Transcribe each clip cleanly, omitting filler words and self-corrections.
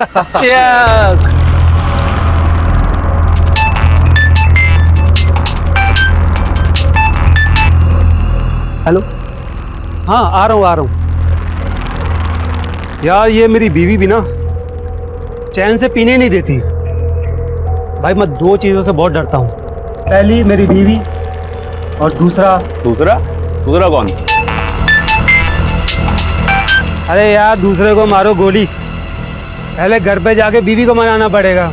Cheers! Hello, हाँ आ रहा हूँ। यार ये मेरी बीवी भी ना चैन से पीने नहीं देती। भाई मैं दो चीजों से बहुत डरता हूँ, पहली मेरी बीवी और दूसरा दूसरा कौन? अरे यार दूसरे को मारो गोली, पहले घर पे जाके बीवी को मनाना पड़ेगा।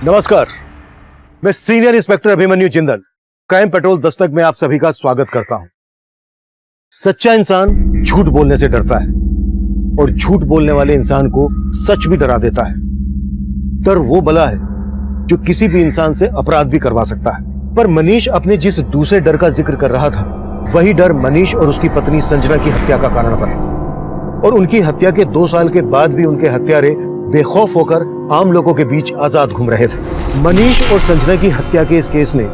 नमस्कार, मैं senior inspector Abhimanyu Jindal crime petrol Dastak में आप सभी का स्वागत करता हूं। सच्चा इंसान झूठ बोलने से डरता है और झूठ बोलने वाले इंसान को सच भी डरा देता है। डर वो बला है जो किसी भी इंसान से अपराध भी करवा सकता है। पर मनीष अपने जिस दूसरे डर का जिक्र कर रहा था, वही डर मनीष और उसकी पत्नी संजना की हत्या का कारण बना और उनकी हत्या के 2 साल के बाद भी उनके हत्यारे बेखौफ होकर आम लोगों के बीच आजाद घूम रहे थे। मनीष और संजना की हत्या के इस केस ने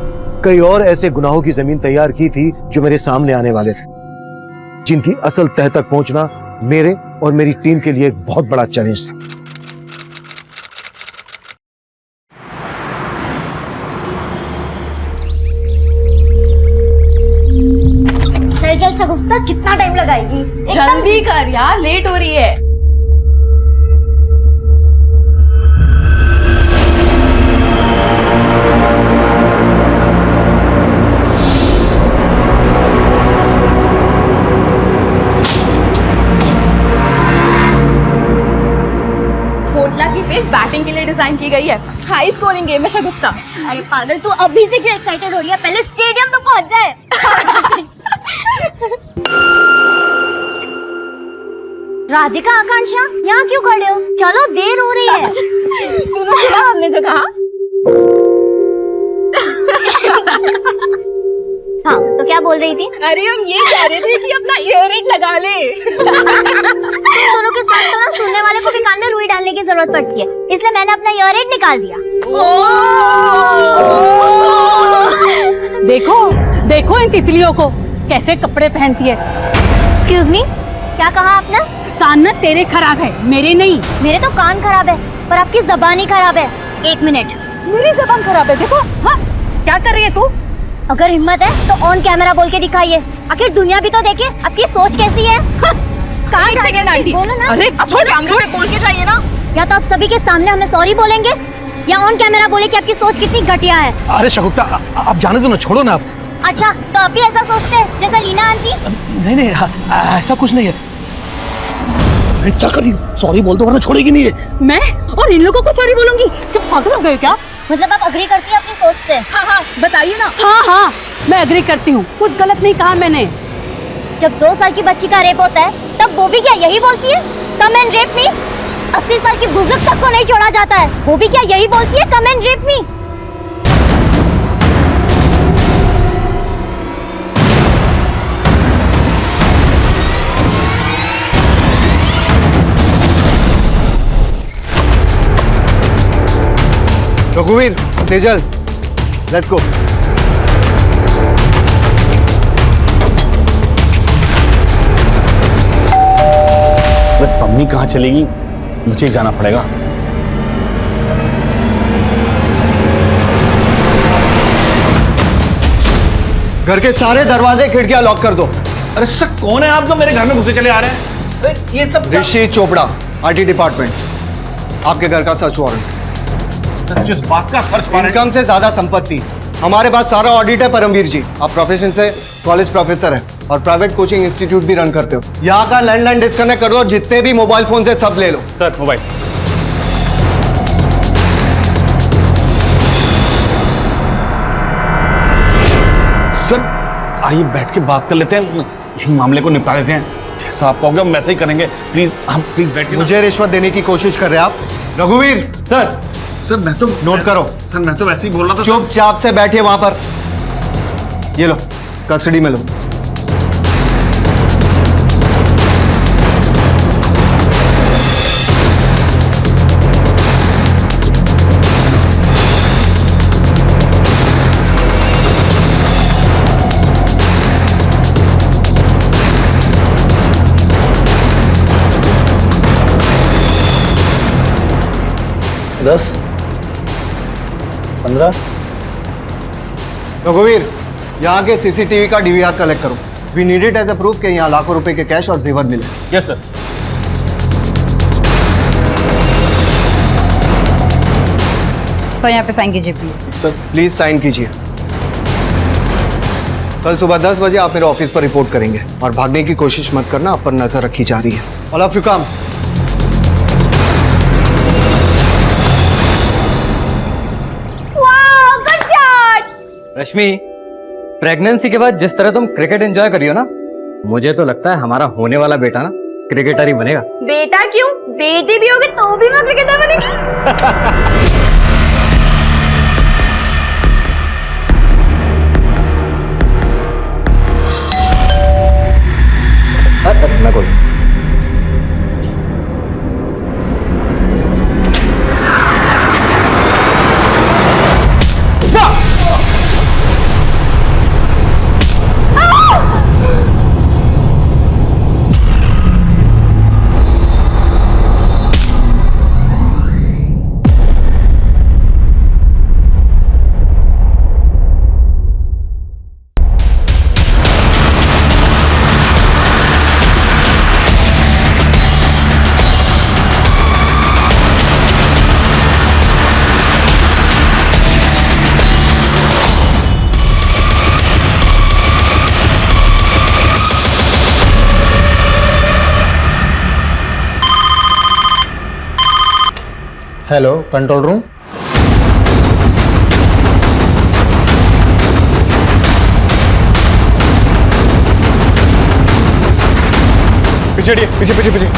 कई और ऐसे गुनाहों की जमीन तैयार की थी जो मेरे सामने आने वाले थे, जिनकी असल तह तक पहुंचना मेरे और मेरी टीम के लिए एक बहुत बड़ा चैलेंज था। चल सगुफ्ता, कितना टाइम लगाएगी? जल्दी कर यार, लेट हो रही है। बैटिंग के लिए डिजाइन की गई है, हाई स्कोरिंग गेम है शगुफ्ता। अरे पागल, तू अभी से क्यों एक्साइटेड हो रही है? पहले स्टेडियम तो पहुंच जाए। राधिका, आकांक्षा, यहाँ क्यों खड़े हो? चलो, देर हो रही है। तूने सुना हमने जो कहा? हाँ, तो क्या बोल रही थी? अरे हम ये कह रहे थे कि अपना ईयररिंग लगा ले। दोनों के साथ तो ना सुनने वाले को भी कान में रुई डालने की जरूरत पड़ती है, इसलिए मैंने अपना ईयररिंग निकाल दिया। देखो इन तितलियों को कैसे कपड़े पहनती है। एक्सक्यूज मी, क्या कहा आपने? कान ना तेरे खराब है, मेरे नहीं। मेरे तो कान खराब है, पर आपकी जबान ही खराब है। 1 मिनट। मेरी जबान खराब है? देखो। हाँ, क्या कर रही है तू? अगर हिम्मत है तो ऑन कैमरा बोल के दिखाइए, आखिर दुनिया भी तो देखे आपकी सोच कैसी है। एक सेकंड आंटी, बोलो ना। अरे छोड़, कैमरे पे बोल के जाइए ना। या तो आप सभी के सामने हमें सॉरी बोलेंगे या ऑन कैमरा बोले कि आपकी सोच कितनी घटिया है। अरे शगुफ्ता, आप जाने दो ना, छोड़ो ना आप। अच्छा, तो आप भी ऐसा सोचते हैं जैसा लीना आंटी? नहीं, ऐसा कुछ नहीं है। मैं क्या कर रही हूँ? सॉरी बोल दो वरना छोड़ेगी नहीं है। मैं और इन लोगों को सॉरी बोलूंगी? क्या पागल हो गए क्या? मतलब आप अग्री करती है अपनी सोच से? हाँ, बताइए ना। हाँ, मैं एग्री करती हूँ, कुछ गलत नहीं कहा मैंने। जब 2 साल की बच्ची का रेप होता है तब वो भी क्या यही बोलती है, कम एंड रेप मी? 80 साल की बुजुर्ग तक को नहीं छोड़ा जाता है, वो भी क्या यही बोलती है, कम एंड रेप मी? रघुवीर, सेजल, लेट्स गो। मम्मी कहाँ चलेगी? मुझे जाना पड़ेगा। घर के सारे दरवाजे खिड़कियां लॉक कर दो। अरे सर कौन है आप जो मेरे घर में घुसे चले आ रहे हैं? अरे ये सब ऋषि चोपड़ा, आईटी डिपार्टमेंट। आपके घर का सर्च वारंट। जिस बात का सर्च वारंट। इनकम से ज्यादा संपत्ति। हमारे पास सारा ऑडिट है परमवीर जी। आप प्रोफेशन से कॉलेज प्रोफेसर हैं और प्राइवेट कोचिंग इंस्टीट्यूट भी रन करते हो। यहाँ का लैंडलाइन डिस्कनेक्ट कर दो, जितने भी मोबाइल फोन से सब ले लो। Sir mobile. सर आइए बैठ के बात कर लेते हैं, यही मामले को निपटा लेते हैं। जैसा आप कहोगे हम वैसे ही करेंगे। प्लीज आप प्लीज बैठिए। मुझे रिश्वत देने की कोशिश कर रहे हैं आप? रघुवीर सर मैं तो नोट करो। सर मैं तो वैसे ही बोल रहा था। चुपचाप से बैठिए वहां पर। ये लो, कस्टडी में लो। दस 15। रघुवीर, यहाँ के सीसीटीवी का डीवीआर कलेक्ट करो। We need it as a proof कि यहाँ लाखों रुपए के कैश और जेवर मिले। Yes sir. सो यहाँ पे साइन कीजिए प्लीज। सर प्लीज साइन कीजिए। कल सुबह 10 बजे आप मेरे ऑफिस पर रिपोर्ट करेंगे और भागने की कोशिश मत करना, आप पर नजर रखी जा रही है। All of you come. Rashmi, pregnancy के बाद जिस तरह तुम क्रिकेट एंजॉय करी हो ना, मुझे तो लगता है हमारा होने वाला बेटा ना क्रिकेटर ही बनेगा। बेटा क्यों, बेटी भी होगी तो भी मैं क्रिकेटर बनेगी। मैं बोलता हूँ। Hello, control room. पीछे हटिए, पीछे पीछे पीछे।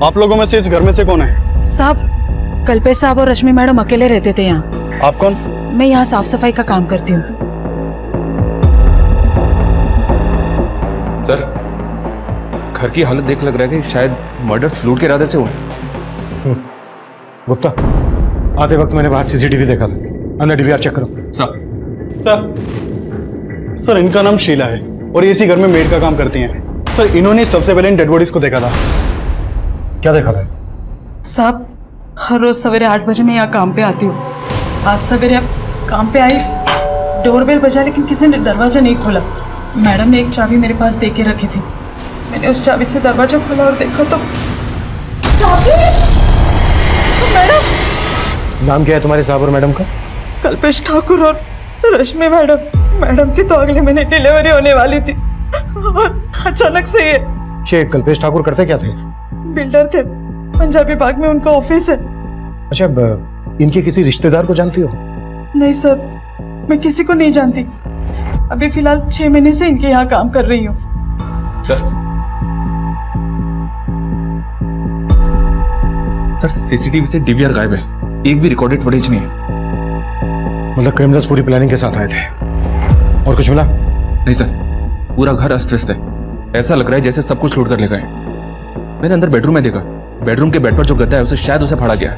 आप लोगों में से इस घर में से कौन है? साहब, कल्पेश साहब और रश्मि मैडम अकेले रहते थे यहाँ। आप कौन? मैं यहाँ साफ सफाई का काम करती हूँ। सर, घर की हालत देख लग रहा है कि शायद मर्डर लूट के इरादे से हुआ है। गुप्ता, आते वक्त मैंने बाहर सीसीटीवी देखा था। अंदर डीवीआर चेक करो। सर इनका नाम शीला है और ये इसी घर में मेड का काम करती हैं। सर इन्होंने सबसे पहले इन डेड बॉडीज को देखा था। क्या देखा था? साहब, हर रोज सवेरे 8 बजे मैं यहाँ काम पे आती हूँ। आज सवेरे अब काम पे आई, डोरबेल बजा लेकिन किसी ने दरवाजा नहीं खोला। मैडम ने एक चाबी मेरे पास दे के रखी थी। मैंने उस चाबी से दरवाजा खोला और देखा तो मैडम। नाम क्या है तुम्हारे साहब और मैडम का? कल्पेश ठाकुर और रश्मि मैडम। मैडम की तो अगले महीने डिलीवरी होने वाली थी और अचानक से ये कल्पेश ठाकुर करते क्या थे? बिल्डर थे, पंजाबी बाग में उनका ऑफिस है। अच्छा, इनके किसी रिश्तेदार को जानती हो? नहीं सर, मैं किसी को नहीं जानती। अभी फिलहाल 6 महीने से इनके यहाँ काम कर रही हूँ। सर सीसीटीवी से डीवीआर गायब है, एक भी रिकॉर्डेड फुटेज नहीं है। मतलब क्रिमिनल्स पूरी प्लानिंग के साथ आए थे और कुछ मिला? नहीं सर, पूरा घर अस्त व्यस्त है। ऐसा लग रहा है जैसे सब कुछ लूट कर ले गए। मैंने अंदर बेडरूम में देखा, बेडरूम के बेड पर जो गद्दा है उसे शायद उसे फाड़ा गया है।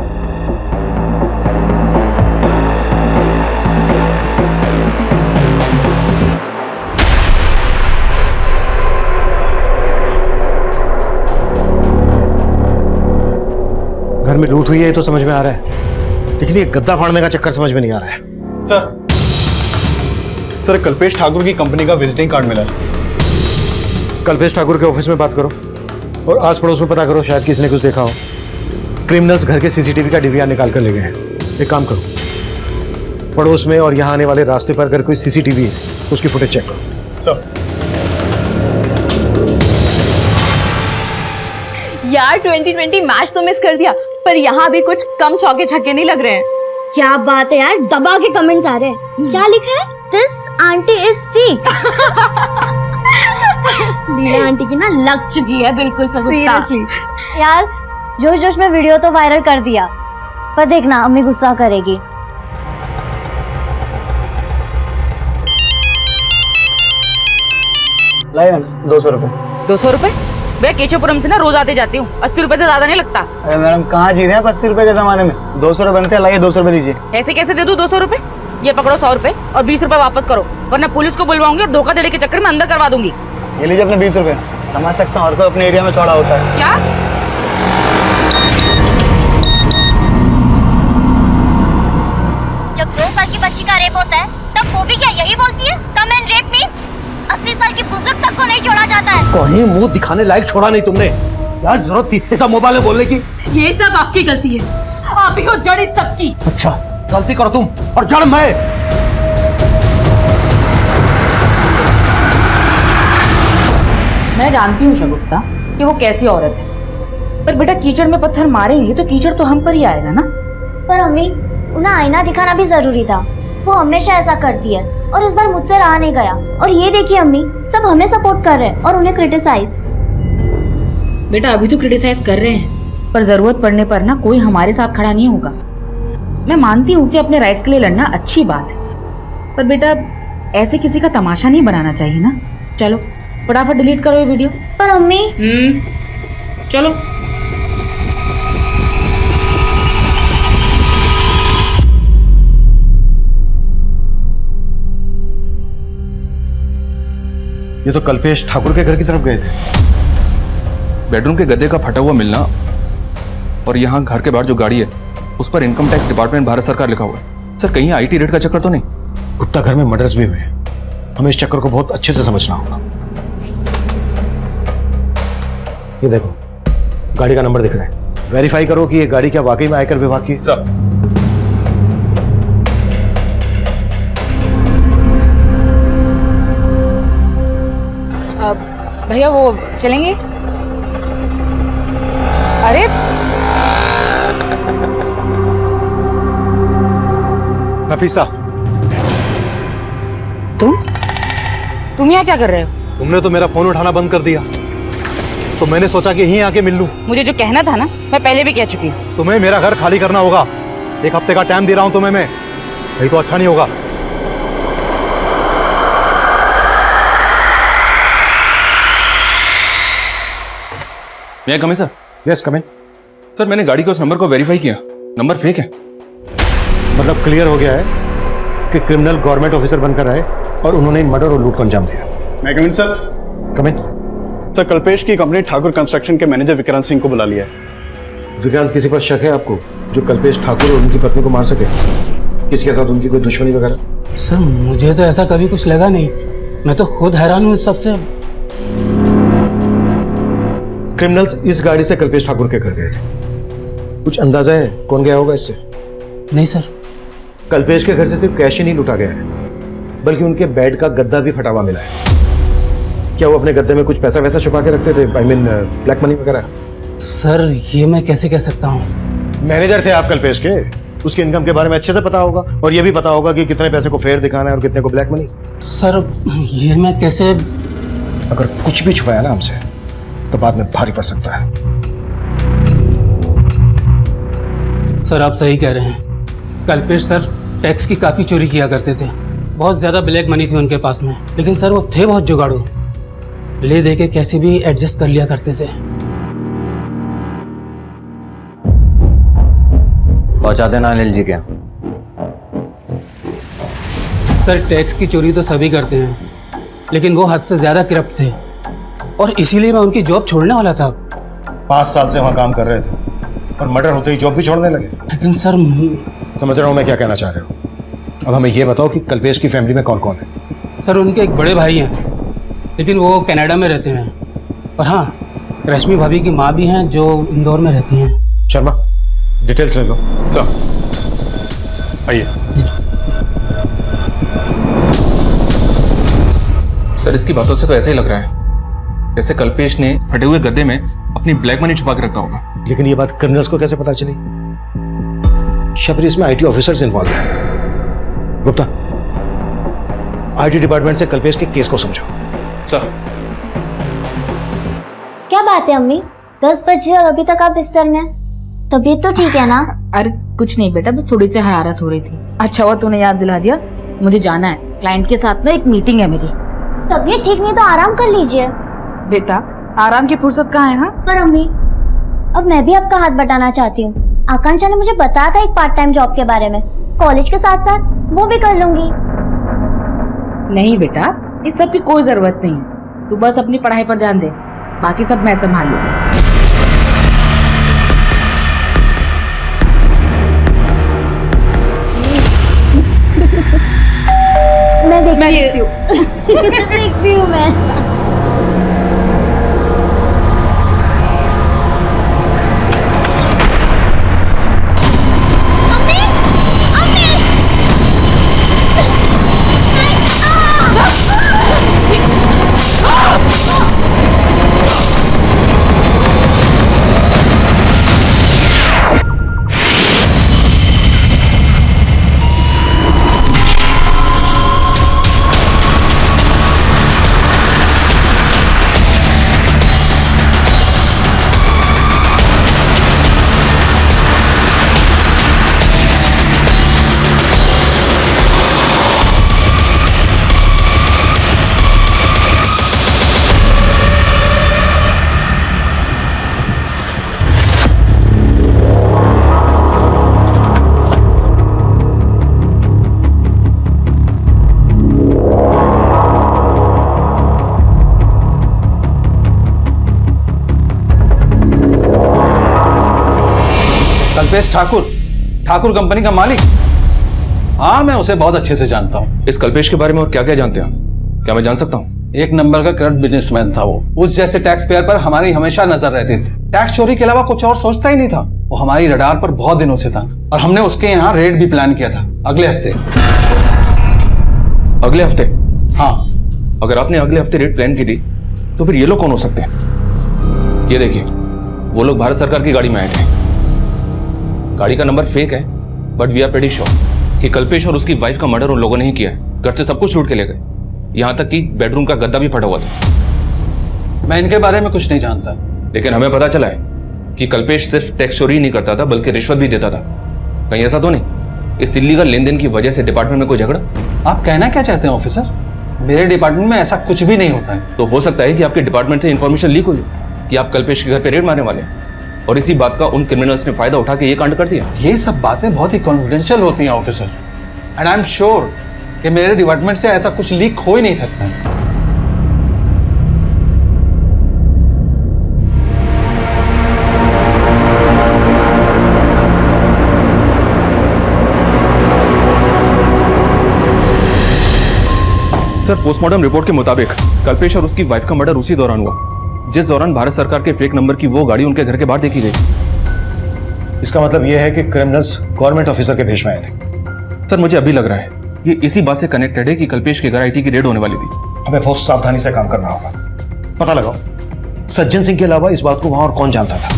घर में लूट हुई है ये तो समझ में आ रहा है, लेकिन ये गद्दा फाड़ने का चक्कर समझ में नहीं आ रहा है। सर कल्पेश ठाकुर की कंपनी का विजिटिंग कार्ड मिला है। कल्पेश ठाकुर के ऑफिस में बात करो और आस पड़ोस में पता करो, शायद किसी ने कुछ देखा हो। क्रिमिनल्स घर के सीसीटीवी का डीवीआर निकाल कर ले गए हैं। एक काम करो, पड़ोस में और यहाँ आने वाले रास्ते पर अगर कोई सीसीटीवी है तो उसकी फुटेज चेक करो। सर यार 2020 मैच तो मिस कर दिया, पर यहाँ भी कुछ कम चौके छक्के नहीं लग रहे हैं। क्या बात है यार, दबा के कमेंट्स आ रहे हैं। क्या लिखा है? This aunty is sick. Leela aunty की ना लग चुकी है बिल्कुल सब। सीरियसली यार जोश जोश में वीडियो तो वायरल कर दिया, पर देखना अम्मी गुस्सा करेगी। लाइए 200 रुपए। 200 रुपए? भैया केशवपुरम से ना रोज आते जाती हूँ, 80 रुपए से ज्यादा नहीं लगता। अरे मैडम कहाँ जी रहे हैं 80 रुपए के जमाने में? 200 रुपए बनते हैं, लाइए 200 रुपए दीजिए। ऐसे कैसे दे दूँ 200 रुपए? ये पकड़ो 100 रुपए और 20 रुपए वापस करो, वरना पुलिस को बुलवाऊंगी और धोखाधड़ी के चक्कर में अंदर करवा दूंगी। ये लीजिए अपने 20 रुपए। समझ सकता हूँ हर कोई अपने एरिया में चौड़ा होता है। क्या? जब 2 साल की बच्ची का रेप होता है तब वो भी क्या यही बोलती है, कम एंड रेप मी? 80 साल की बुजुर्ग तक को नहीं छोड़ा जाता है। कहीं मुंह दिखाने लायक छोड़ा नहीं तुमने यार, जरूरत थी ऐसा मोबाइल में बोलने की? ये सब आपकी गलती है, आप ही हो जड़ इस सबकी। अच्छा गलती करो तुम और जड़ मैं। मैं जानती हूँ शगुफ्ता कि वो कैसी औरत है, पर बेटा कीचड़ में पत्थर मारेंगे तो कीचड़ तो हम पर ही आएगा ना। पर अम्मी उन्हें आईना दिखाना भी जरूरी था, वो हमेशा ऐसा करती है और इस बार मुझसे रहा नहीं गया। और ये देखिए अम्मी, सब हमें सपोर्ट कर रहे हैं और उन्हें क्रिटिसाइज। बेटा अभी तो क्रिटिसाइज कर रहे हैं, पर जरूरत पड़ने पर ना कोई हमारे साथ खड़ा नहीं होगा। मैं मानती हूँ कि अपने राइट्स के लिए लड़ना अच्छी बात है, पर बेटा ऐसे किसी का तमाशा नहीं बनाना चाहिए ना। चलो फटाफट डिलीट करो ये वीडियो। पर अम्मी चलो। ये तो कल्पेश ठाकुर के घर की तरफ गए थे। बेडरूम के गद्दे का फटा हुआ मिलना और यहाँ घर के बाहर जो गाड़ी है उस पर इनकम टैक्स डिपार्टमेंट भारत सरकार लिखा हुआ है। सर कहीं आईटी रेड का चक्कर तो नहीं? गुप्ता घर में मर्डर्स भी हुए, हमें इस चक्कर को बहुत अच्छे से समझना होगा। ये देखो गाड़ी का नंबर दिख रहा है, वेरीफाई करो कि ये गाड़ी क्या वाकई में आयकर विभाग की। सर भैया वो चलेंगे? अरे नफीसा तुम यहाँ क्या कर रहे हो? तुमने तो मेरा फोन उठाना बंद कर दिया, तो मैंने सोचा कि यहीं आके मिल लूं। मुझे जो कहना था ना मैं पहले भी कह चुकी हूँ। तुम्हें मेरा घर खाली करना होगा, 1 हफ्ते का टाइम दे रहा हूं तुम्हें मैं, नहीं तो अच्छा नहीं होगा। मैं कम सर? यस कम इन। सर मैंने गाड़ी के उस नंबर को वेरीफाई किया, नंबर फेक है। मतलब क्लियर हो गया है कि क्रिमिनल गवर्नमेंट ऑफिसर बनकर आए और उन्होंने मर्डर और लूट को अंजाम दिया। मैं कम इन सर? कम इन। सर कल्पेश की कंपनी ठाकुर कंस्ट्रक्शन के मैनेजर विक्रांत सिंह को बुला लिया है। विक्रांत किसी पर शक है आपको जो कल्पेश ठाकुर और उनकी पत्नी को मार सके? किसके साथ उनकी कोई दुश्मनी वगैरह? सर मुझे तो ऐसा कभी कुछ लगा नहीं, मैं तो खुद हैरान हूँ इस सबसे। क्रिमिनल्स इस गाड़ी से कल्पेश ठाकुर के घर गए थे, कुछ अंदाजा है कौन गया होगा इससे? नहीं सर। कल्पेश के घर से सिर्फ कैश ही नहीं लूटा गया है, बल्कि उनके बेड का गद्दा भी फटा हुआ मिला है। क्या वो अपने गद्दे में कुछ पैसा वैसा छुपा के रखते थे, आई मीन ब्लैक मनी वगैरह? सर ये मैं कैसे कह सकता हूँ? मैनेजर थे आप कल्पेश के, उसके इनकम के बारे में अच्छे से पता होगा और ये भी पता होगा कि कितने पैसे को फेयर दिखाना है और कितने को ब्लैक मनी। सर ये मैं कैसे? अगर कुछ भी छुपाया ना हमसे तो बाद में भारी पड़ सकता है। सर आप सही कह रहे हैं, कल्पेश सर टैक्स की काफी चोरी किया करते थे, बहुत ज्यादा ब्लैक मनी थी उनके पास में, लेकिन सर वो थे बहुत जुगाड़ू, ले दे के कैसे भी एडजस्ट कर लिया करते थे। पहुंचा देना अनिल जी के यहाँ। सर टैक्स की चोरी तो सभी करते हैं, लेकिन वो हद से ज्यादा करप्ट थे और इसीलिए मैं उनकी जॉब छोड़ने वाला था। 5 साल से वहां काम कर रहे थे और मर्डर होते ही जॉब भी छोड़ने लगे। लेकिन सर समझ रहा हूं मैं क्या कहना चाह रहे हो। अब हमें ये बताओ कि कल्पेश की फैमिली में कौन कौन है। सर उनके एक बड़े भाई हैं, लेकिन वो कनाडा में रहते हैं। और हाँ, रश्मि भाभी की माँ भी हैं जो इंदौर में रहती हैं। शर्मा डिटेल्स ले लो। सर आइए। सर इसकी बातों से तो ऐसा ही लग रहा है जैसे कल्पेश ने फटे हुए गद्दे में अपनी ब्लैक मनी छुपा के रखा होगा। लेकिन ये बात क्रिमिनल्स को कैसे पता चली? शबरी, इसमें आईटी ऑफिसर्स इन्वॉल्व हैं। गुप्ता, आईटी डिपार्टमेंट से कल्पेश के केस को समझो। सर क्या बात है अम्मी, 10 बजे और अभी तक आप बिस्तर में हैं? तबीयत तो ठीक है ना? अरे कुछ नहीं बेटा, बस थोड़ी सी हरारत हो रही थी। अच्छा हुआ तूने याद दिला दिया, मुझे जाना है, क्लाइंट के साथ ना एक मीटिंग है मेरी। तबीयत ठीक नहीं तो आराम कर लीजिए। बेटा आराम की फुर्सत कहाँ है? हाँ पर अम्मी, अब मैं भी आपका हाथ बटाना चाहती हूँ। आकांक्षा ने मुझे बताया था एक पार्ट टाइम जॉब के बारे में, कॉलेज के साथ साथ वो भी कर लूंगी। नहीं बेटा, इस सब की कोई जरूरत नहीं है, तू बस अपनी पढ़ाई पर ध्यान दे, बाकी सब मैं संभाल लूंगी। मैं देखती हूँ। देखती हूँ मैं। कल्पेश ठाकुर कंपनी का मालिक? हाँ, मैं उसे बहुत अच्छे से जानता हूँ। इस कल्पेश के बारे में और क्या क्या जानते हैं, क्या मैं जान सकता हूँ? एक नंबर का करप्ट बिजनेसमैन था वो। उस जैसे टैक्स पेयर पर हमारी हमेशा नजर रहती थी। टैक्स चोरी के अलावा कुछ और सोचता ही नहीं था। वो हमारी रडार पर बहुत दिनों से था और हमने उसके यहाँ रेड भी प्लान किया था अगले हफ्ते। अगले हफ्ते? हाँ। अगर आपने अगले हफ्ते रेड प्लान की थी तो फिर ये लोग कौन हो सकते हैं? ये देखिए, वो लोग भारत सरकार की गाड़ी में आए थे। गाड़ी का नंबर फेक है, but we are pretty sure कि कल्पेश और उसकी वाइफ का मर्डर उन लोगों ने ही किया है। घर से सब कुछ लूट के ले गए, यहाँ तक कि बेडरूम का गद्दा भी फटा हुआ था। मैं इनके बारे में कुछ नहीं जानता, लेकिन हमें पता चला है कि कल्पेश सिर्फ टैक्स चोरी नहीं करता था बल्कि रिश्वत भी देता था। कहीं ऐसा तो नहीं इस इल्लीगल लेनदेन की वजह से डिपार्टमेंट में कोई झगड़ा? आप कहना क्या चाहते हैं ऑफिसर? मेरे डिपार्टमेंट में ऐसा कुछ भी नहीं होता है। तो हो सकता है कि आपके डिपार्टमेंट से इंफॉर्मेशन लीक हुई कि आप कल्पेश के घर पे रेड मारने वाले हैं और इसी बात का उन क्रिमिनल्स ने फायदा उठा के ये कांड कर दिया। ये सब बातें बहुत ही कॉन्फिडेंशियल होती हैं officer, and I am sure कि मेरे डिपार्टमेंट से ऐसा कुछ लीक हो ही नहीं सकता है। सर, पोस्टमार्टम रिपोर्ट के मुताबिक कल्पेश और उसकी वाइफ का मर्डर उसी दौरान हुआ जिस दौरान भारत सरकार के फेक नंबर की वो गाड़ी उनके घर के बाहर देखी गई। इसका मतलब यह है कि क्रिमिनल्स गवर्नमेंट ऑफिसर के भेष में आए थे। सर, मुझे अभी लग रहा है ये इसी बात से कनेक्टेड है कि कल्पेश के घर आईटी की रेड होने वाली थी। हमें बहुत सावधानी से काम करना होगा। पता लगाओ सज्जन सिंह के अलावा इस बात को वहां और कौन जानता था।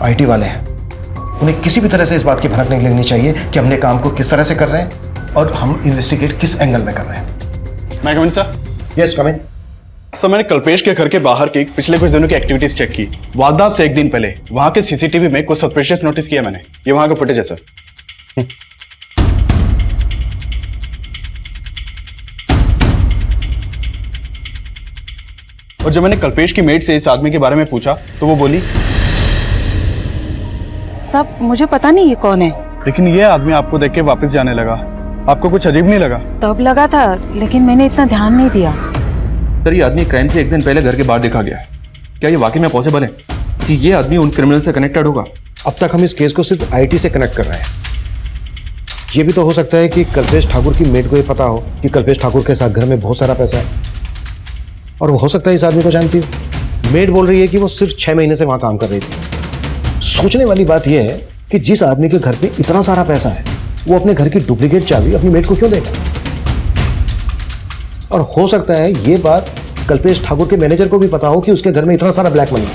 आईटी वाले हैं, उन्हें किसी भी तरह से इस बात की भनक नहीं लगनी चाहिए कि हमने काम को किस तरह से कर रहे हैं और हम इन्वेस्टिगेट किस एंगल में कर रहे हैं। मैं कम इन सर? यस कम इन। सर, मैंने कल्पेश के घर के बाहर की पिछले कुछ दिनों की एक्टिविटीज चेक की। वारदात से एक दिन पहले वहां के सीसीटीवी में कुछ सस्पिशियस नोटिस किया मैंने। ये वहां का फुटेज है सर। और जब मैंने कल्पेश की मेड से इस आदमी के बारे में पूछा तो वो बोली साहब मुझे पता नहीं ये कौन है। लेकिन ये आदमी आपको देख के वापस जाने लगा, आपको कुछ अजीब नहीं लगा? तब लगा था लेकिन मैंने इतना ध्यान नहीं दिया। सर ये आदमी क्राइम से एक दिन पहले घर के बाहर देखा गया है। क्या ये वाकई में पॉसिबल है कि ये आदमी उन क्रिमिनल से कनेक्टेड होगा? अब तक हम इस केस को सिर्फ आईटी से कनेक्ट कर रहे हैं। ये भी तो हो सकता है कि कल्पेश ठाकुर की मेड को ये पता हो कि कल्पेश ठाकुर के साथ घर में बहुत सारा पैसा है, और वो हो सकता है इस आदमी को जानती हो। मेड बोल रही है कि वो सिर्फ 6 महीने से वहां काम कर रही थी। सोचने वाली बात यह है कि जिस आदमी के घर पे इतना सारा पैसा है वो अपने घर की डुप्लीकेट चाबी अपनी मेड को क्यों देगा? और हो सकता है ये बात कल्पेश ठाकुर के मैनेजर को भी पता हो कि उसके घर में इतना सारा ब्लैक मनी है।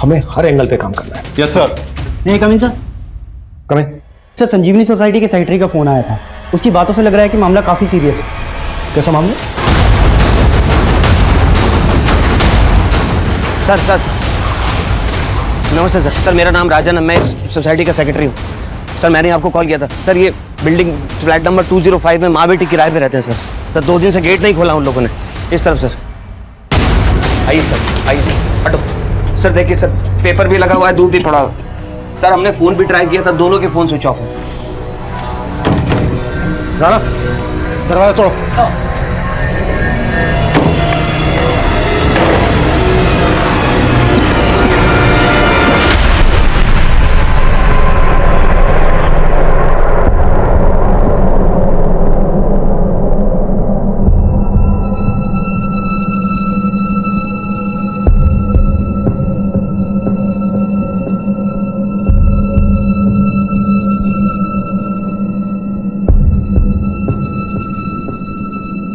हमें हर एंगल पे काम करना है। Yes sir. नहीं कमिंग सर। कमिंग सर, संजीवनी सोसाइटी के सेक्रेटरी का फोन आया था। उसकी बातों से लग रहा है कि मामला काफी सीरियस है। कैसा मामला? सर नमस्ते सर। सर मेरा नाम राजन है, मैं इस सोसाइटी का सेक्रेटरी हूँ। सर मैंने आपको कॉल किया था। सर ये बिल्डिंग फ्लैट नंबर 205 में माँ बेटी किराए पे रहते हैं सर। 2 दिन से गेट नहीं खोला उन लोगों ने। इस तरफ सर। आइए सर, आइए सर, हटो। सर देखिए सर, पेपर भी लगा हुआ है, दूध भी पड़ा हुआ है। सर हमने फ़ोन भी ट्राई किया था, दोनों के फ़ोन स्विच ऑफ है। राणा, दरवाजा तोड़ो।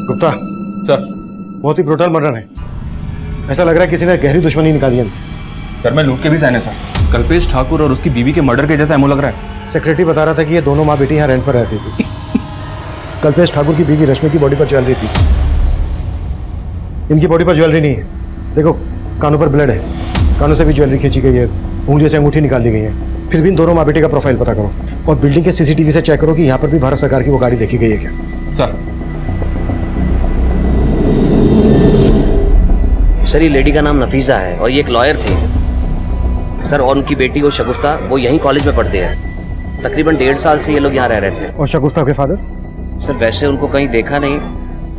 गुप्ता सर। बहुत ही ब्रूटल मर्डर है। ऐसा लग रहा है किसी ने गहरी दुश्मनी निकाली है इनसे। सर मैं लूट के भी सहने सर। कल्पेश ठाकुर और उसकी बीवी के मर्डर के जैसा एमओ लग रहा है। सेक्रेटरी बता रहा था कि ये दोनों माँ बेटी यहाँ रेंट पर रहती थी। कल्पेश ठाकुर की बीवी रश्मि की बॉडी पर ज्वेलरी थी। इनकी बॉडी पर ज्वेलरी नहीं है। देखो कानों पर ब्लड है, कानों से भी ज्वेलरी खींची गई है, उंगलियों से अंगूठी निकाल दी गई है। फिर भी इन दोनों माँ बेटी का प्रोफाइल पता करो और बिल्डिंग के सीसीटीवी से चेक करो कि यहाँ पर भी भारत सरकार की वो गाड़ी देखी गई है क्या। सर। सर ये लेडी का नाम नफीसा है और ये एक लॉयर थी सर, और उनकी बेटी वो शगुफ्ता, वो यहीं कॉलेज में पढ़ते हैं। तकरीबन 1.5 साल से ये लोग यहाँ रह रहे थे। और शगुफ्ता के फादर? सर वैसे उनको कहीं देखा नहीं,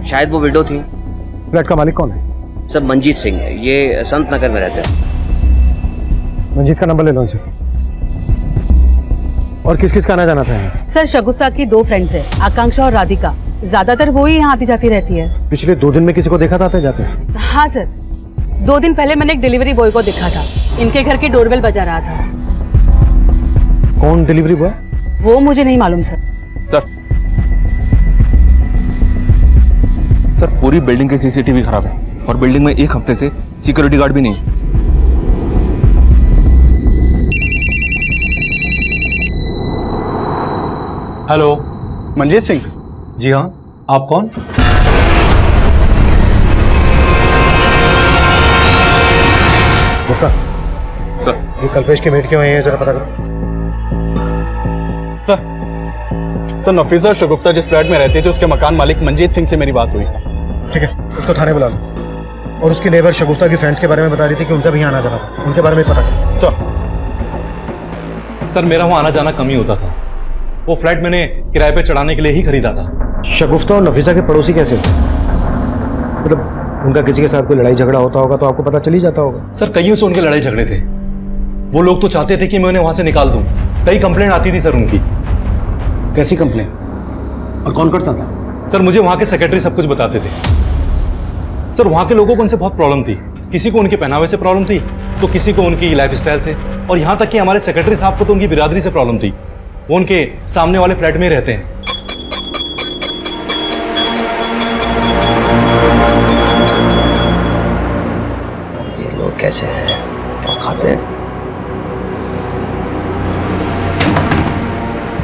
शायद वो विडो थी। फ्लैट का मालिक कौन है? सर मंजीत सिंह, ये संत नगर में रहते हैं। मंजीत का नंबर ले लो इनसे। और किस किस का आना जाना था? सर शगुफ्ता की 2 फ्रेंड्स है, आकांक्षा और राधिका। ज्यादातर वो ही यहाँ आती जाती रहती है। पिछले 2 दिन में किसी को देखा था आते जाते? हाँ सर, 2 दिन पहले मैंने एक डिलीवरी बॉय को देखा था, इनके घर की डोरबेल बजा रहा था। कौन डिलीवरी बॉय? वो मुझे नहीं मालूम सर। सर पूरी बिल्डिंग की सीसीटीवी खराब है और बिल्डिंग में 1 हफ्ते से सिक्योरिटी गार्ड भी नहीं है। हेलो, मंजीत सिंह? जी हाँ, आप कौन? गुप्ता, सर। ये कल्पेश की मेट क्यों है, जरा पता करो। सर नफीसा शगुफ्ता जिस फ्लैट में रहती थी उसके मकान मालिक मंजीत सिंह से मेरी बात हुई। ठीक है, उसको थाने बुला लो। और उसकी नेबर शगुफ्ता की फ्रेंड्स के बारे में बता रही थी कि उनका भी यहाँ आना जाना था, उनके बारे में पता करो। सर मेरा वहाँ आना जाना कम ही होता था। वो फ्लैट मैंने किराए पे चढ़ाने के लिए ही खरीदा था। शगुफ्ता और नफीसा के पड़ोसी कैसे थे? मतलब उनका किसी के साथ कोई लड़ाई झगड़ा होता होगा तो आपको पता चल ही जाता होगा। सर कईयों से उनके लड़ाई झगड़े थे। वो लोग तो चाहते थे कि मैं उन्हें वहां से निकाल दूं। कई कंप्लेंट आती थी सर उनकी। कैसी कंप्लेंट? और कौन करता था? सर मुझे वहां के सेक्रेटरी सब कुछ बताते थे। सर वहां के लोगों को उनसे बहुत प्रॉब्लम थी। किसी को उनके पहनावे से प्रॉब्लम थी तो किसी को उनकी लाइफस्टाइल से, और यहाँ तक कि हमारे सेक्रेटरी साहब को तो उनकी बिरादरी से प्रॉब्लम थी। वो उनके सामने वाले फ्लैट में ही रहते हैं। ये लोग कैसे हैं, क्या खाते हैं?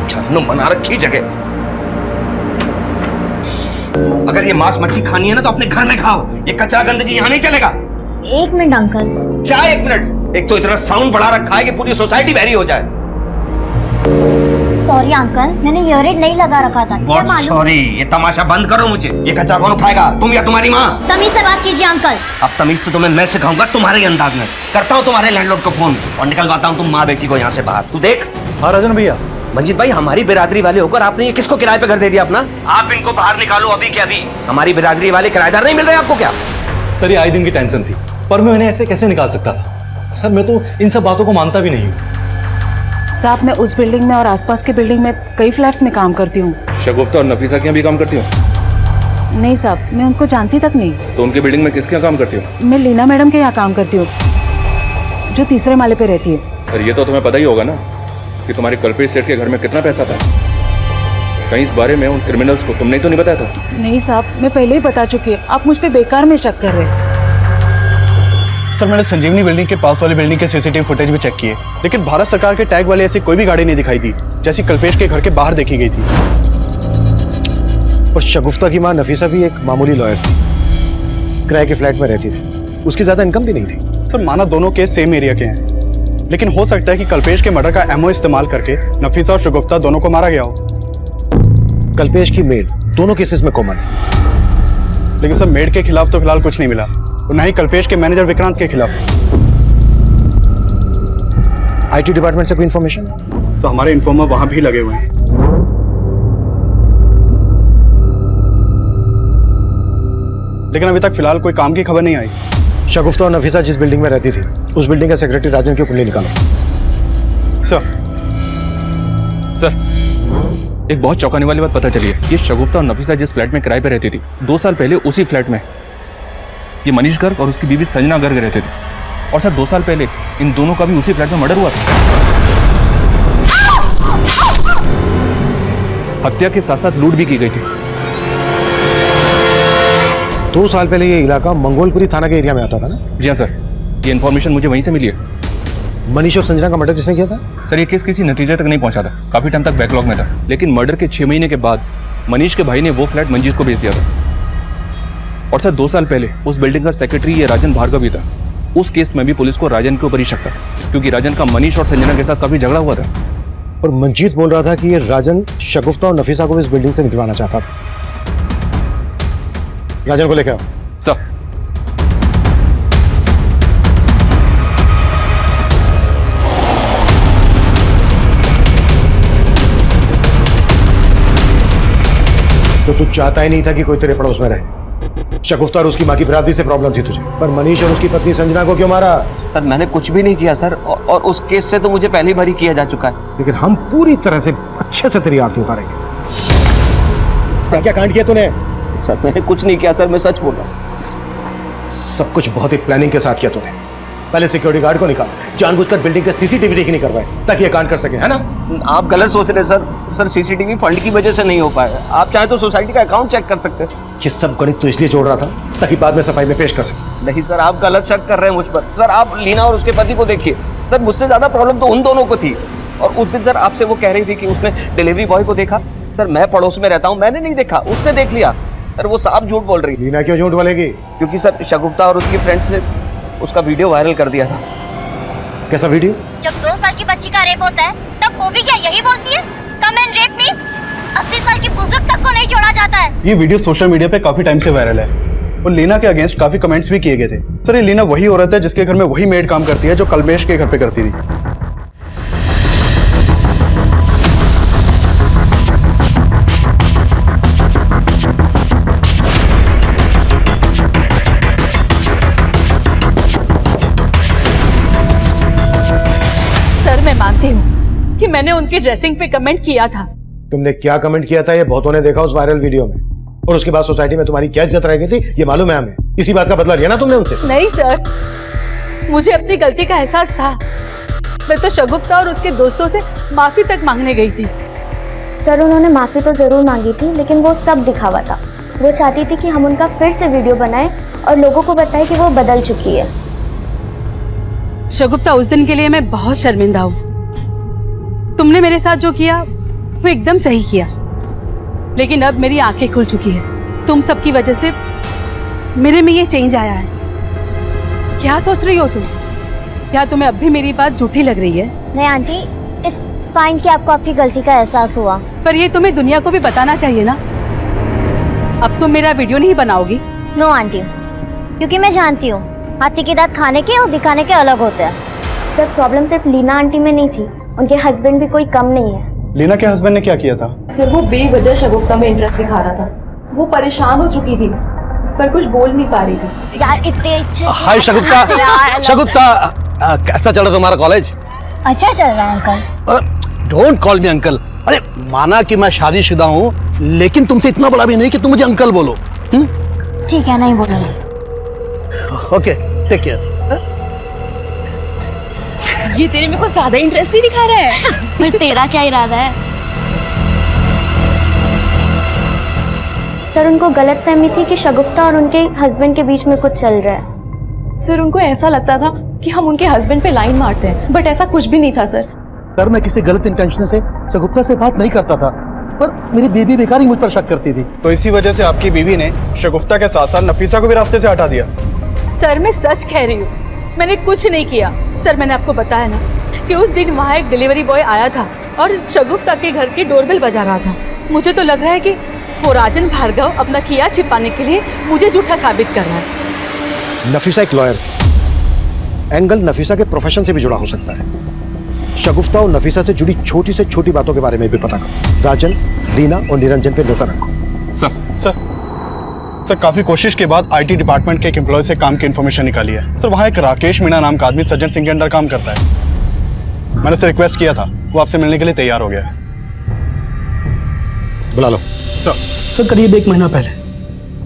जहन्नुम बना रखी जगह। अगर ये मांस मच्छी खानी है ना तो अपने घर में खाओ, ये कचरा गंदगी यहाँ नहीं चलेगा। 1 मिनट अंकल। क्या 1 मिनट? एक तो इतना साउंड बढ़ा रखा है कि पूरी सोसाइटी बहरी हो जाए। सॉरी अंकल, मैंने ईयररिंग नहीं लगा रखा था। What sorry? ये तमाशा बंद करो मुझे। ये कचरा कौन उठाएगा, तुम या तुम्हारी माँ? तमीज से बात कीजिए अंकल। अब तमीज तो तुम्हें मैं सिखाऊंगा तुम्हारे अंदाज में। करता हूँ तुम्हारे लैंडलॉर्ड को फोन और निकलवाता हूँ तुम माँ बेटी को यहाँ से बाहर। तू देख। हाँ राजन भैया। मंजीत भाई, हमारी बिरादरी वाले होकर आपने ये किसको किराए पे घर दे दिया अपना? आप इनको बाहर निकालो अभी के अभी। हमारी बिरादरी वाले किराएदार नहीं मिल रहे आपको क्या? सर ये आए दिन की टेंशन थी, पर मैं इन्हें ऐसे कैसे निकाल सकता था? सर मैं तो इन सब बातों को मानता भी नहीं हूँ। साहब, मैं उस बिल्डिंग में और आसपास के बिल्डिंग में कई फ्लैट्स में काम करती हूँ। शगुफ्ता और नफीसा के यहाँ भी काम करती हो? नहीं साहब, मैं उनको जानती तक नहीं। तो उनके बिल्डिंग में किसके यहाँ काम करती हो? मैं लीना मैडम के यहाँ काम करती हूँ, जो तीसरे माले पे रहती है। और ये तो तुम्हें पता ही होगा ना कि तुम्हारे कल्पेश सेठ के घर में कितना पैसा था। कहीं इस बारे में उन क्रिमिनल्स को तुमने तो नहीं बताया था? नहीं साहब, मैं पहले ही बता चुकी है। आप मुझ पे बेकार में शक कर रहे हैं। सर मैंने संजीवनी बिल्डिंग के पास वाली बिल्डिंग के सीसीटीवी फुटेज भी चेक किए, लेकिन भारत सरकार के टैग वाली ऐसी कोई भी गाड़ी नहीं दिखाई दी जैसी कल्पेश के घर के बाहर देखी गई थी। और शगुफ्ता की माँ नफीसा भी एक मामूली लॉयर थी, किराए के फ्लैट में रहती थी, उसकी ज्यादा इनकम भी नहीं थी। सर माना दोनों केस सेम एरिया के हैं, लेकिन हो सकता है कि कल्पेश के मर्डर का एमओ इस्तेमाल करके नफीसा और शगुफ्ता दोनों को मारा गया हो। कल्पेश की मेड दोनों केसेस में कॉमन है। लेकिन सर मेड के खिलाफ तो फिलहाल कुछ नहीं मिला, और न ही कल्पेश के मैनेजर विक्रांत के खिलाफ। आईटी डिपार्टमेंट से कोई इन्फॉर्मेशन? तो हमारे इन्फॉर्मर वहां भी लगे हुए हैं, लेकिन अभी तक फिलहाल कोई काम की खबर नहीं आई। शगुफ्ता और नफीसा जिस बिल्डिंग में रहती थी, उस बिल्डिंग का सेक्रेटरी राजन की कुंडली निकालो। सर एक बहुत चौंकाने वाली बात पता चली है। ये शगुफ्ता और नफीसा जिस फ्लैट में किराए पे रहती थी, 2 साल पहले उसी फ्लैट में ये मनीष गर्ग और उसकी बीवी संजना गर्ग रहते थे। और सर 2 साल पहले इन दोनों का भी उसी फ्लैट में मर्डर हुआ था। हत्या के साथ साथ लूट भी की गई थी। 2 साल पहले ये इलाका मंगोलपुरी थाना के एरिया में आता था ना? जी हाँ सर, ये इन्फॉर्मेशन मुझे वहीं से मिली है। मनीष और संजना का मर्डर किसने किया था? सर ये केस किसी नतीजे तक नहीं पहुंचा था, काफी टाइम तक बैकलॉग में था, लेकिन मर्डर के 6 महीने के बाद मनीष के भाई ने वो फ्लैट मंजीत को बेच दिया था। और सर 2 साल पहले उस बिल्डिंग का सेक्रेटरी ये राजन भार्गव भी था। उस केस में भी पुलिस को राजन के ऊपर ही शक था, क्योंकि राजन का मनीष और संजना के साथ काफी झगड़ा हुआ था। और मंजीत बोल रहा था कि ये राजन शगुफ्ता और नफीसा को इस बिल्डिंग से निकलवाना चाहता था। राजन को लेकर आओ। सर तो तू चाहता ही नहीं था कि कोई तेरे पड़ोस में रहे। शगुफ्ता और उसकी माँ की बिरादरी से प्रॉब्लम थी तुझे, पर मनीष और उसकी पत्नी संजना को क्यों मारा? सर मैंने कुछ भी नहीं किया सर, और उस केस से तो मुझे पहले ही बरी किया जा चुका है। लेकिन हम पूरी तरह से अच्छे से तेरी आरती उतारेंगे। क्या क्या कांड किया तूने? सर मैंने कुछ नहीं किया सर, मैं सच बोल रहा हूँ। सब कुछ बहुत ही प्लानिंग के साथ किया तूने। पहले सिक्योरिटी गार्ड को निकाल, जानबूझकर बिल्डिंग के सीसीटीवी नहीं करवाए ताकि ये कांड कर सके, है ना? आप गलत सोच रहे सर। सर सीसीटीवी फंड की वजह से नहीं हो पाया। आप चाहे तो सोसाइटी का अकाउंट चेक कर सकते हैं। ये सब गणित तो इसलिए जोड़ रहा था ताकि बाद में सफाई में पेश कर सके। नहीं सर, आप गलत शक कर रहे हैं मुझ पर। सर आप लीना और उसके पति को देखिए। सर मुझसे ज्यादा प्रॉब्लम तो उन दोनों को थी। और उस दिन सर आपसे वो कह रही थी कि उसने डिलीवरी बॉय को देखा। सर मैं पड़ोस में रहता हूँ, मैंने नहीं देखा, उसने देख लिया। सर वो साफ झूठ बोल रही। लीना क्यों झूठ बोलेगी? क्योंकि सर शगुफ्ता और उसकी फ्रेंड्स ने उसका वीडियो वायरल कर दिया था। कैसा वीडियो? जब 2 साल की बच्ची का रेप होता है तब वो भी क्या यही बोलती है, कम एंड रेप मी? 80 साल की बुजुर्ग तक को नहीं छोड़ा जाता है। ये वीडियो सोशल मीडिया पे काफी टाइम से वायरल है, और लीना के अगेंस्ट काफी कमेंट्स भी किए गए थे। सर ये लीना वही औरत है जिसके घर में वही मेड काम करती है जो कल्पेश के घर पे करती थी। मैं मानती हूँ कि मैंने उनकी ड्रेसिंग पे कमेंट किया था। तुमने क्या कमेंट किया था ये बहुतों ने देखा उस वायरल वीडियो में, और उसके बाद सोसाइटी में तुम्हारी क्या इज्जत रह गई थी ये मालूम है हमें। इसी बात का बदला लिया ना तुमने उनसे? नहीं सर, मुझे अपनी गलती का एहसास था। मैं तो शगुफ्ता और उसके दोस्तों से माफी तक मांगने गई थी। सर उन्होंने माफी तो जरूर मांगी थी, लेकिन वो सब दिखावा था। वो चाहती थी कि हम उनका फिर से वीडियो बनाएं और लोगों को बताएं कि वो बदल चुकी है। शगुफ्ता, उस दिन के लिए मैं बहुत शर्मिंदा हूँ। तुमने मेरे साथ जो किया वो एकदम सही किया, लेकिन अब मेरी आंखें खुल चुकी है। तुम सबकी वजह से मेरे में ये चेंज आया है। क्या सोच रही हो तुम? क्या तुम्हें अब भी मेरी बात झूठी लग रही है? नहीं आंटी, इट्स फाइन कि आपको आपकी गलती का एहसास हुआ। पर ये तुम्हें दुनिया को भी बताना चाहिए ना। अब तुम मेरा वीडियो नहीं बनाओगी? नो आंटी, क्योंकि मैं जानती हूँ हाथी के दांत खाने के और दिखाने के अलग होते हैं। सर प्रॉब्लम सिर्फ लीना आंटी में नहीं थी, उनके हस्बैंड भी कोई कम नहीं है। लीना के हस्बैंड ने क्या किया था? सर वो बेवजह शगुफ्ता में इंटरेस्ट दिखा रहा था। वो परेशान हो चुकी थी पर कुछ बोल नहीं पा रही थी। यार इतने अच्छे हाय शगुफ्ता, शगुफ्ता कैसा चल रहा तुम्हारा कॉलेज? अच्छा चल रहा है uncle. Don't call me uncle. अरे माना कि मैं शादीशुदा हूँ, लेकिन तुमसे इतना बड़ा भी नहीं कि तुम मुझे अंकल बोलो। ठीक है, नहीं बोलूंगी। Okay, take care. ये तेरे में कुछ ज्यादा इंटरेस्ट नहीं दिखा रहा है। पर तेरा क्या इरादा है? सर उनको गलतफहमी थी कि शगुफ्ता और उनके हस्बैंड के बीच में कुछ चल रहा है। सर उनको ऐसा लगता था कि हम उनके हस्बैंड पे लाइन मारते हैं, बट ऐसा कुछ भी नहीं था सर। सर मैं किसी गलत इंटेंशन से शगुफ्ता से बात नहीं करता था, पर मेरी बेबी बेकार ही मुझ पर शक करती थी। तो इसी वजह से आपकी बीवी ने शगुफ्ता के साथ साथ नफीसा को भी रास्ते से हटा दिया। सर मैं सच कह रही हूँ, मैंने कुछ नहीं किया। सर मैंने आपको बताया ना कि उस दिन वहाँ एक डिलीवरी बॉय आया था और शगुफ्ता के घर की डोरबेल बजा रहा था। मुझे तो लग रहा है कि वो राजन भार्गव अपना किया छिपाने के लिए मुझे झूठा साबित कर रहा है। नफीसा एक लॉयर थी। एंगल नफीसा के प्रोफेशन से भी जुड़ा हो सकता है। शगुफ्ता और नफीसा से जुड़ी छोटी से छोटी बातों के बारे में भी पता करो। राजन, दीना और निरंजन पे नजर रखो। सर काफी कोशिश के बाद आईटी डिपार्टमेंट के एक एम्प्लॉय से काम की इन्फॉर्मेशन निकाली है। सर वहाँ एक राकेश मीणा नाम का आदमी सज्जन सिंह के अंडर काम करता है। मैंने उससे रिक्वेस्ट किया था, वो आपसे मिलने के लिए तैयार हो गया है। बुला लो। सर करीब 1 महीना पहले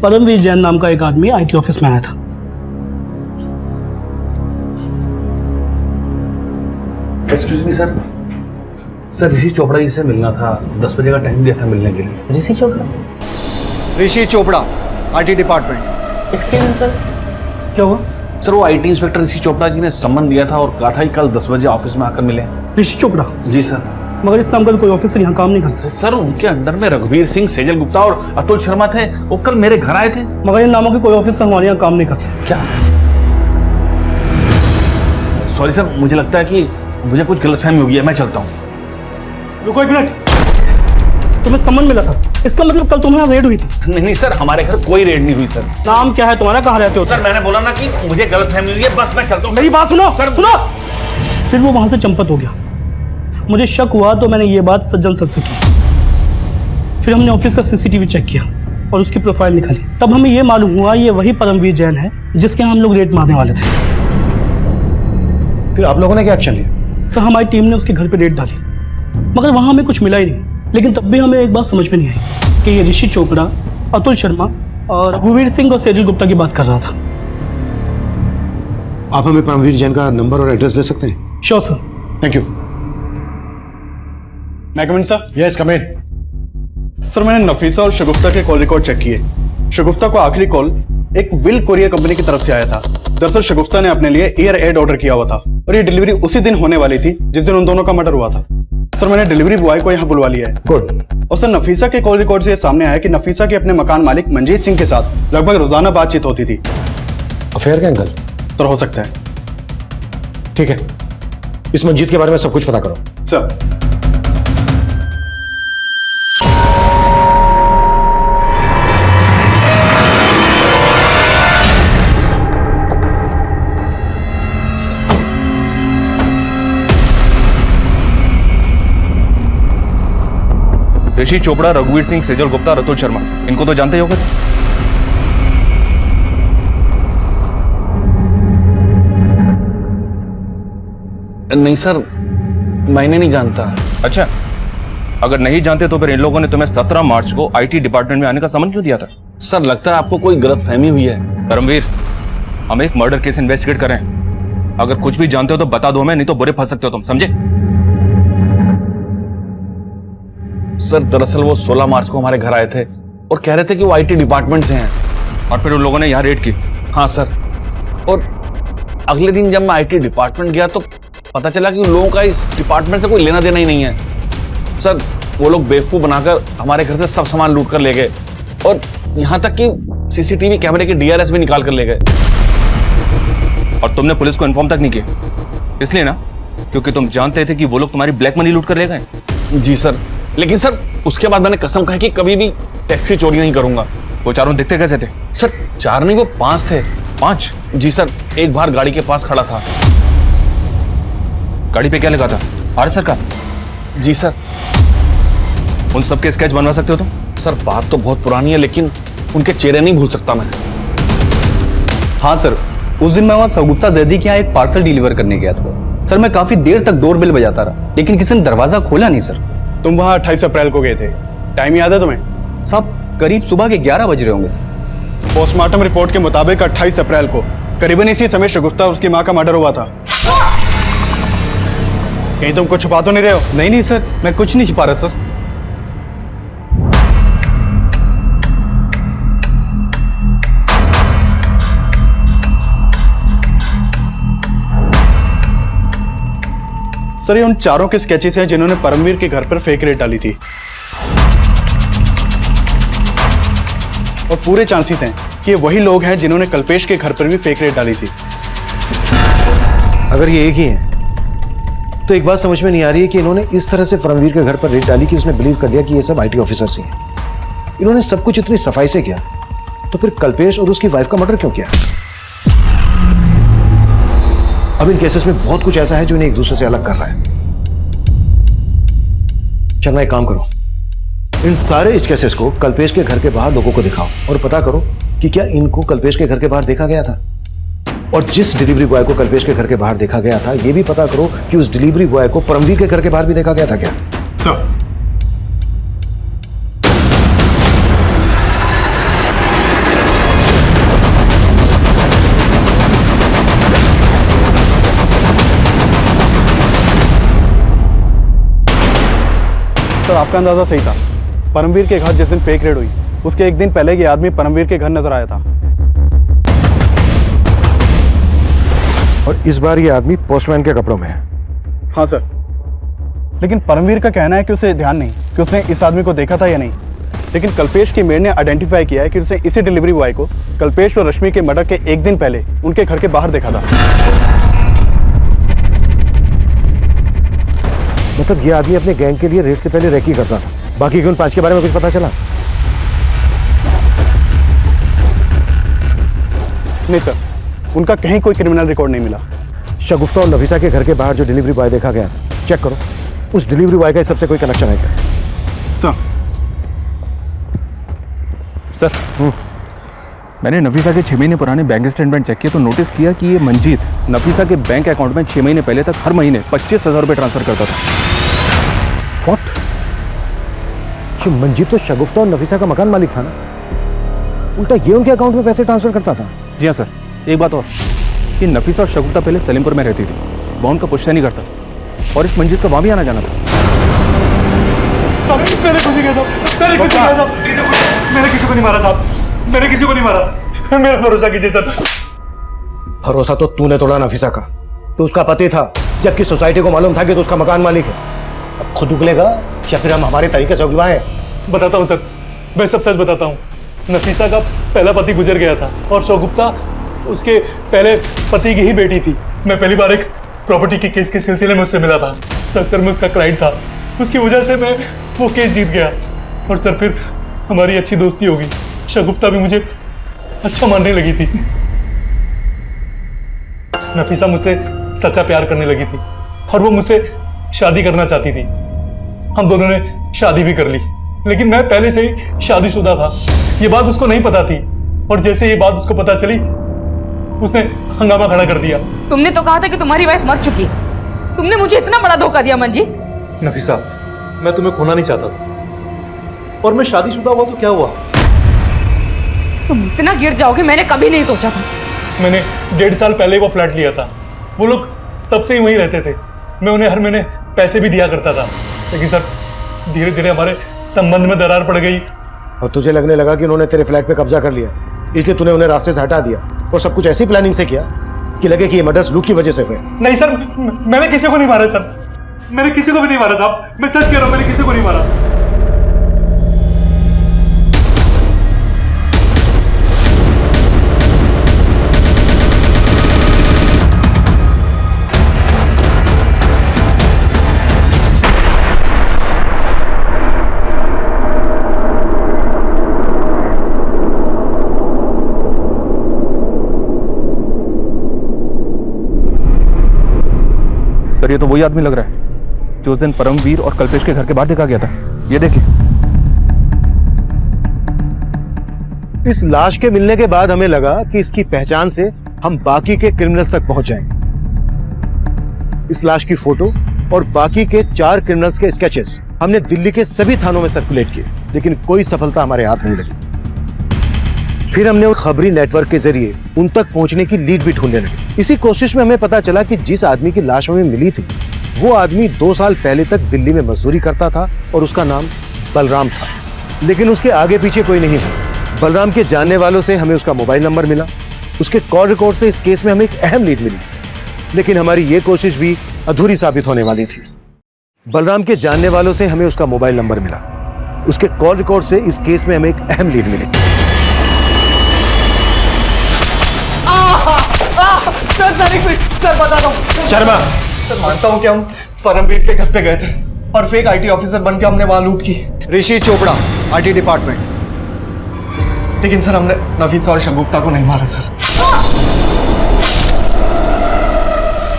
परमवीर जैन नाम का एक आदमी आईटी ऑफिस में आया था। एक्सक्यूज मी सर ऋषि चोपड़ा जी से मिलना था। 10 बजे का टाइम दिया था मिलने के लिए। Rishi Chopra, IT department. Excuse sir, क्या हुआ? सर वो आईटी इंस्पेक्टर ऋषि चोपड़ा जी ने सम्मन दिया था और कहा था कि कल 10 बजे ऑफिस में आकर मिले। ऋषि चोपड़ा? जी सर। मगर इस नाम का कोई ऑफिसर यहाँ काम नहीं करता। सर उनके अंडर में रघुवीर सिंह, सेजल गुप्ता और अतुल शर्मा थे। वो कल मेरे घर आए थे। मगर इन नामों के कोई ऑफिसर हमारे यहाँ काम नहीं करते। क्या? सॉरी सर, मुझे लगता है कि मुझे कुछ गलतफहमी हो गई है, मैं चलता हूँ। रुको 1 मिनट, तुम्हें सम्मन मिला था, इसका मतलब कल तुम्हारे रेड हुई थी? नहीं सर, हमारे घर कोई रेड नहीं हुई सर। नाम क्या है तुम्हारा, कहाँ रहते हो? सर मैंने बोला ना कि मुझे गलतफहमी हुई है, बस मैं चलता हूँ। मेरी बात सुनो सर, सुनो। फिर वो वहां से चंपत हो गया। मुझे शक हुआ तो मैंने ये बात सज्जन सर से की। फिर हमने ऑफिस का सीसीटीवी चेक किया और उसकी प्रोफाइल निकाली। तब हमें ये मालूम हुआ ये वही परमवीर जैन है जिसके हम लोग रेड मारने वाले थे। फिर आप लोगों ने क्या एक्शन लिया? सर हमारी टीम ने उसके घर पे रेड डाली, मगर वहां हमें कुछ मिला ही नहीं। लेकिन तब भी हमें एक बात समझ में नहीं आई कि ये ऋषि चोपड़ा, अतुल शर्मा और रघुवीर सिंह और सेजल गुप्ता की बात कर रहा था। आप हमें परमवीर जैन का नंबर और एड्रेस दे सकते हैं? Sure sir. Thank you. मैं कम इन सर? यस कम इन। सर मैंने नफीसा और शगुफ्ता के कॉल रिकॉर्ड चेक किए। शगुफ्ता को आखिरी कॉल एक विल कोरियर कंपनी की तरफ से आया था। दरअसल शगुफ्ता ने अपने लिए एयर एड ऑर्डर किया हुआ था और ये डिलीवरी उसी दिन होने वाली थी जिस दिन उन दोनों का मर्डर हुआ था। सर मैंने डिलीवरी बॉय को यहाँ बुलवा लिया है। गुड। और सर नफीसा के कॉल रिकॉर्ड से ये सामने आया कि नफीसा के अपने मकान मालिक मंजीत सिंह के साथ लगभग रोजाना बातचीत होती थी। अफेयर का एंगल? सर हो सकता है। ठीक है, इस मंजीत के बारे में सब कुछ पता करो। सर ऋषि चोपड़ा, रघुवीर सिंह, सेजल गुप्ता, अतुल शर्मा, इनको तो जानते ही होगे। नहीं सर, मैंने नहीं जानता। अच्छा, अगर नहीं जानते तो फिर इन लोगों ने तुम्हें 17 मार्च को आईटी डिपार्टमेंट में आने का समन क्यों दिया था? सर लगता है आपको कोई गलतफहमी हुई है। परमवीर, हम एक मर्डर केस इन्वेस्टिगेट करें। अगर कुछ भी जानते हो तो बता दो हमें, नहीं तो बुरे फंस सकते हो तुम, समझे? सर दरअसल वो 16 मार्च को हमारे घर आए थे और कह रहे थे कि वो आईटी डिपार्टमेंट से हैं। और फिर उन लोगों ने यहाँ रेड की? हाँ सर, और अगले दिन जब मैं आईटी डिपार्टमेंट गया तो पता चला कि उन लोगों का इस डिपार्टमेंट से कोई लेना देना ही नहीं है। सर वो लोग बेवकूफ बनाकर हमारे घर से सब सामान लूट कर ले गए और यहाँ तक कि सीसीटीवी कैमरे के डीआरएस भी निकाल कर ले गए। और तुमने पुलिस को इन्फॉर्म तक नहीं किया, इसलिए ना क्योंकि तुम जानते थे कि वो लोग तुम्हारी ब्लैक मनी लूट कर ले गए। जी सर, लेकिन सर उसके बाद मैंने कसम खाई कि कभी भी टैक्सी चोरी नहीं करूंगा। वो चारों दिखते कैसे थे? सर 4 नहीं, वो 5 थे। 5? जी सर, एक बार गाड़ी के पास खड़ा था। गाड़ी पे क्या लगा था? RSR का? जी सर। उन सबके स्केच बनवा सकते हो तुम? सर बात तो बहुत पुरानी है, लेकिन उनके चेहरे नहीं भूल सकता मैं। हाँ सर, उस दिन मैं वहाँ सगुप्ता जैदी के यहाँ एक पार्सल डिलीवर करने गया था सर। मैं काफी देर तक डोरबेल बजाता रहा, लेकिन किसी ने दरवाजा खोला नहीं सर। तुम वहाँ 28 अप्रैल को गए थे, टाइम याद है तुम्हें? साहब करीब सुबह के 11 बज रहे होंगे सर। पोस्टमार्टम रिपोर्ट के मुताबिक 28 अप्रैल को करीबन इसी समय शगुफ्ता और उसकी माँ का मर्डर हुआ था। कहीं तुम कुछ छुपा तो नहीं रहे हो? नहीं सर, मैं कुछ नहीं छिपा रहा सर। सर ये उन चारों के स्केचेस हैं जिन्होंने परमवीर के घर पर फेक रेड डाली थी, और पूरे चांसेस हैं कि ये वही लोग हैं जिन्होंने कल्पेश के घर पर भी फेक रेड डाली थी। अगर ये एक ही है तो एक बात समझ में नहीं आ रही है कि इन्होंने इस तरह से परमवीर के घर पर रेड डाली कि उसने बिलीव कर लिया कि ये सब IT ऑफिसर्स ही हैं। इन्होंने सब कुछ इतनी सफाई से किया, तो फिर कल्पेश और उसकी वाइफ का मर्डर क्यों किया? अब इन केसेस में बहुत कुछ ऐसा है जो इन्हें एक दूसरे से अलग कर रहा है। चलना एक काम करो, इन सारे इस केसेस को कल्पेश के घर के बाहर लोगों को दिखाओ और पता करो कि क्या इनको कल्पेश के घर के बाहर देखा गया था, और जिस डिलीवरी बॉय को कल्पेश के घर के बाहर देखा गया था यह भी पता करो कि उस डिलीवरी बॉय को परमवीर के घर के बाहर भी देखा गया था क्या? सर आपका अंदाजा सही था। परमवीर के घर जिस दिन फेक रेड हुई उसके एक दिन पहले ये आदमी परमवीर के घर नजर आया था, और इस बार ये आदमी पोस्टमैन के कपड़ों में है। हाँ सर, लेकिन परमवीर का कहना है कि उसे ध्यान नहीं कि उसने इस आदमी को देखा था या नहीं, लेकिन कल्पेश की मेड ने आइडेंटिफाई किया है कि उसने इसी डिलीवरी बॉय को कल्पेश और रश्मि के मर्डर के एक दिन पहले उनके घर के बाहर देखा था। मतलब ये आदमी अपने गैंग के लिए रेड से पहले रेकी करता था। बाकी के उन 5 के बारे में कुछ पता चला? नहीं सर, उनका कहीं कोई क्रिमिनल रिकॉर्ड नहीं मिला। शगुफ्ता और नफीसा के घर के बाहर जो डिलीवरी बॉय देखा गया, चेक करो उस डिलीवरी बॉय का इस सबसे कोई कनेक्शन है क्या? सर मैंने नफीसा के 6 महीने पुराने बैंक स्टेटमेंट चेक किए तो नोटिस किया कि ये मंजीत नफीसा के बैंक अकाउंट में 6 महीने पहले तक हर महीने 25,000 रुपये ट्रांसफर करता था। What? ये मंजीत तो शगुफ्ता और नफीसा का मकान मालिक था ना, उल्टा ये उनके अकाउंट में पैसे ट्रांसफर करता था। जी हाँ सर, एक बात और कि नफीसा और शगुफ्ता पहले सलीमपुर में रहती थी, वहाँ उनका पुश्ता नहीं करता, और इस मंजीत का वहाँ भी आना जाना था। मैंने कुछ नहीं किया साहब, मैंने किसी को नहीं मारा साहब, मैंने किसी को नहीं मारा, मेरा भरोसा कीजिए सर। भरोसा तो तूने तोड़ा नफीसा का, तो उसका पति था, जबकि सोसाइटी को मालूम था कि तो उसका मकान मालिक है। अब खुद उगलेगा या फिर हम हमारे तरीके से उगवाएं? बताता हूँ सर, मैं सब सच बताता हूँ। नफीसा का पहला पति गुजर गया था और शगुफ्ता उसके पहले पति की ही बेटी थी। मैं पहली बार एक प्रॉपर्टी के केस के सिलसिले में उससे मिला था, तब सर मैं उसका क्लाइंट था, उसकी वजह से मैं वो केस जीत गया, और सर फिर हमारी अच्छी दोस्ती होगी। शगुफ्ता भी मुझे अच्छा मानने लगी थी। नफीसा मुझसे सच्चा प्यार करने लगी थी और वो मुझसे शादी करना चाहती थी। हम दोनों ने शादी भी कर ली, लेकिन मैं पहले से ही शादीशुदा था। ये बात उसको नहीं पता थी, और जैसे ये बात उसको पता चली उसने हंगामा खड़ा कर दिया। तुमने तो कहा था कि तुम्हारी वाइफ मर चुकी है, तुमने मुझे इतना बड़ा धोखा दिया मंजीत। नफीसा, मैं तुम्हें खोना नहीं चाहता था, और मैं शादीशुदा हुआ तो क्या हुआ? तुम इतना गिर जाओगे मैंने कभी नहीं सोचा था। मैंने 1.5 साल पहले वो फ्लैट लिया था, वो लोग तब से ही वहीं रहते थे। मैं उन्हें हर महीने पैसे भी दिया करता था, लेकिन सर धीरे धीरे हमारे संबंध में दरार पड़ गई। और तुझे लगने लगा कि उन्होंने तेरे फ्लैट पे कब्जा कर लिया, इसलिए तूने उन्हें रास्ते से हटा दिया, और सब कुछ ऐसी प्लानिंग से किया कि लगे कि ये मर्डर्स लूट की वजह से हुए। नहीं सर, मैंने किसी को नहीं मारा सर, मैंने किसी को भी नहीं मारा साहब, मैं सच कह रहा हूं, मैंने किसी को नहीं मारा। सर ये तो वही आदमी लग रहा है जो उस दिन परमवीर और कल्पेश के घर के बाहर देखा गया था। ये देखिए। इस लाश के मिलने के बाद हमें लगा कि इसकी पहचान से हम बाकी के क्रिमिनल्स तक पहुंच जाएंगे। इस लाश की फोटो और बाकी के 4 क्रिमिनल्स के स्केचेस हमने दिल्ली के सभी थानों में सर्कुलेट किए, लेकिन कोई सफलता हमारे हाथ नहीं लगी। फिर हमने खबरी नेटवर्क के जरिए उन तक पहुंचने की लीड भी ढूंढने लगे। इसी कोशिश में हमें पता चला कि जिस आदमी की लाश हमें मिली थी वो आदमी 2 साल पहले तक दिल्ली में मजदूरी करता था और उसका नाम बलराम था, लेकिन उसके आगे पीछे कोई नहीं था। बलराम के जानने वालों से हमें उसका मोबाइल नंबर मिला। उसके कॉल रिकॉर्ड से इस केस में हमें एक अहम लीड मिली, लेकिन हमारी ये कोशिश भी अधूरी साबित होने वाली थी। बलराम के जानने वालों से हमें उसका मोबाइल नंबर मिला। उसके कॉल रिकॉर्ड से इस केस में हमें एक अहम लीड मिली। सर बता दो। शर्मा, सर मानता हूँ कि हम परमवीर के घर पे गए थे और फेक आईटी ऑफिसर बन के हमने वहां लूट की। ऋषि चोपड़ा, आईटी डिपार्टमेंट। लेकिन सर हमने नफीसा और शगुफ्ता को नहीं मारा सर।